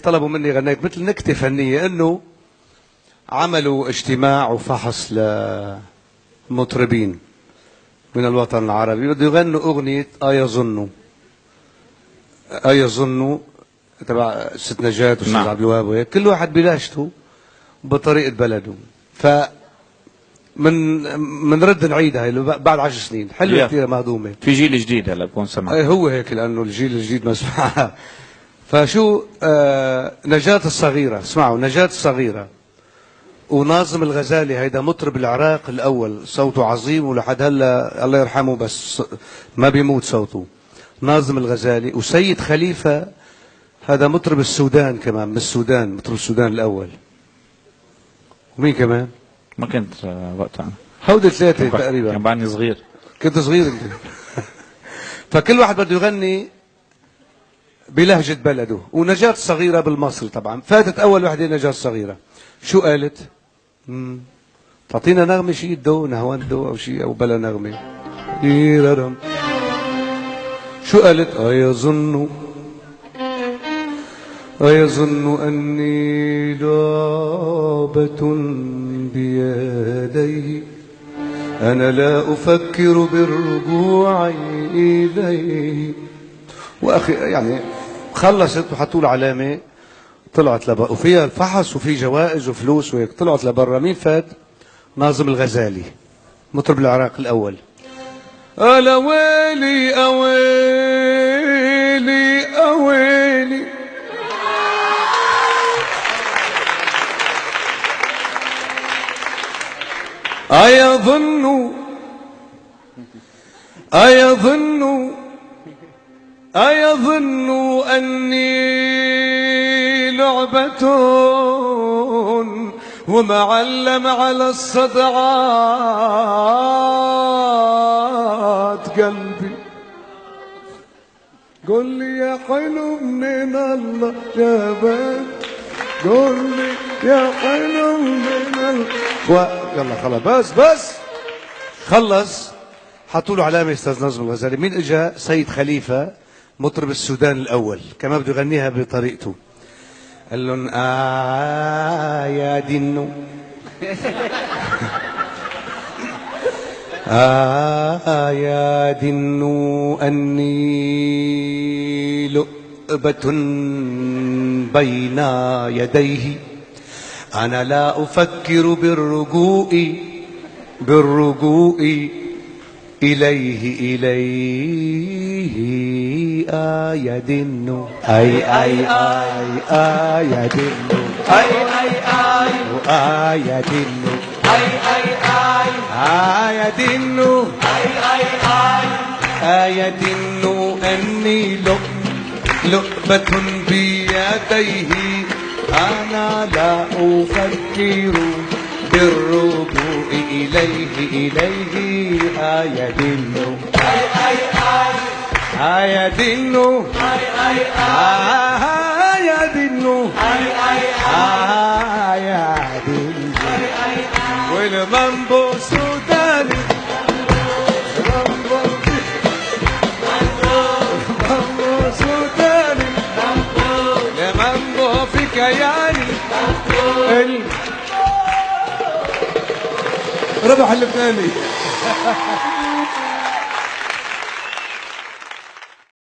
طلبوا مني غنيت مثل نكتة فنية، انه عملوا اجتماع وفحص لمطربين من الوطن العربي بده يغنوا اغنية يظنوا يظنوا تبع ست نجاة واستاذ عبد الوهاب وهيك، كل واحد بلاشته بطريقة بلده. ف من رد نعيدها بعد 10 سنين حلوة كثير مهضومة. في جيل جديد هلا بكون سمع. هو هيك لانه الجيل الجديد ما سمعها. فشو نجاة الصغيرة، اسمعوا نجاة الصغيرة وناظم الغزالي، هيدا مطرب العراق الاول، صوته عظيم ولحد هلا الله يرحمه بس ما بيموت صوته. ناظم الغزالي وسيد خليفة، هذا مطرب السودان كمان، من السودان، مطرب السودان الاول. ومين كمان؟ ما كنت وقتها. هودي ثلاثة تقريبا. كان بعدني صغير. كنت صغير انت. فكل واحد بده يغني بلهجة بلده. ونجاة الصغيرة بالمصري طبعا. فاتت أول وحدة نجاة الصغيرة. شو قالت؟ تعطينا نغمة شيء دو نهوان دو أو شيء أو بلا نغمة. شو قالت؟ أيظن أني لعبة بيديه، أنا لا أفكر بالرجوع إليه. وأخي يعني خلصت وحطوا له علامة، طلعت لبرا وفيها الفحص وفي جوائز وفلوس وهيك، طلعت لبرا. مين فات؟ ناظم الغزالي مطرب العراق الأول. ألا ويلي أويلي أويلي أيظن أني لعبة ومعلم على الصدعات قلبي. قل لي يا حلو من الله جابك، قل لي يا حلو من الله. يلا خلاص بس خلص. حطوا له علامة استاذ ناظم الغزالي. مين اجا؟ سيد خليفة مطرب السودان الاول، كمان بده يغنيها بطريقته. قال لهم يا دينو يا دينو أني لؤبة بين يديه، أنا لا أفكر بالرجوع إليه يا دينو أي يا دينو يا دينو يا دينو يا دينو أني لؤبة بيديه، أنا لا أفكر بالرجوع إليه يا دينو يا دينو يا دينو يا دينو والمامبو سوداني مامبو سوداني المامبو في كياني ربح اللبناني